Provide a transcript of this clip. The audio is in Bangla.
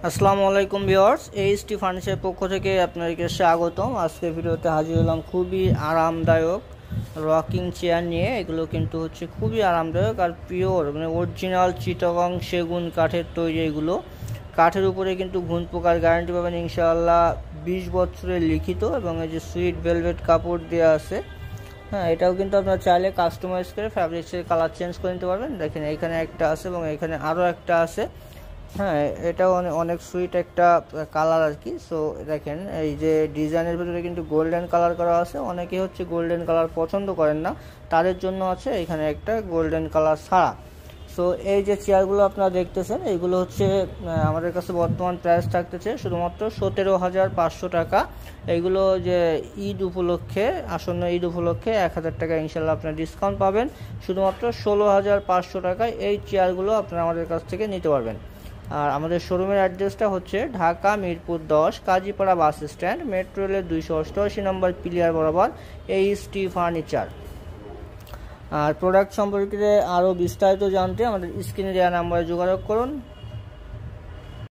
আসসালামু আলাইকুম ভিউয়ার্স, এইচটি ফার্নিচারের পক্ষ থেকে আপনাদেরকে স্বাগতম। আজকে ভিডিওতে হাজির হলাম খুবই আরামদায়ক রকিং চেয়ার নিয়ে। এগুলো কিন্তু হচ্ছে খুবই আরামদায়ক আর পিওর মানে অরিজিনাল চিটাগং সেগুন কাঠের তৈরি। এগুলো কাঠের উপরে কিন্তু ঘুণ পোকার গ্যারান্টি পাবেন ইনশাআল্লাহ 20 বছরের লিখিত, এবং এই যে সুইট ভেলভেট কাপড় দেওয়া আছে। হ্যাঁ, এটাও কিন্তু আপনারা চাইলে কাস্টমাইজ করে ফ্যাব্রিক্সের কালার চেঞ্জ করে নিতে পারবেন। দেখেন এখানে একটা আছে এবং এখানে আরও একটা আছে। হ্যাঁ, এটাও অনেক সুইট একটা কালার আর কি। সো দেখেন এই যে ডিজাইনের ভিতরে কিন্তু গোল্ডেন কালার করা আছে। অনেকে হচ্ছে গোল্ডেন কালার পছন্দ করেন না, তাদের জন্য আছে এখানে একটা গোল্ডেন কালার ছাড়া। সো এই যে চেয়ারগুলো আপনারা দেখতেছেন, এইগুলো হচ্ছে আমাদের কাছে বর্তমান প্রাইস থাকতেছে শুধুমাত্র 17,500 টাকা। এইগুলো যে ঈদ উপলক্ষে, আসন্ন ঈদ উপলক্ষে 1,000 টাকা ইনশাল্লাহ আপনারা ডিসকাউন্ট পাবেন। শুধুমাত্র 16,500 টাকায় এই চেয়ারগুলো আপনারা আমাদের কাছ থেকে নিতে পারবেন। আর আমাদের শোরুমের অ্যাড্রেসটা হচ্ছে Dhaka Mirpur 10 Kazipara bus stand, metro রেলের 288 নম্বর পিলিয়ার বরাবর এইচটি ফার্নিচার। আর প্রোডাক্ট সম্পর্কে আরও বিস্তারিত জানতে আমাদের স্ক্রিনে দেওয়া নাম্বারে যোগাযোগ করুন।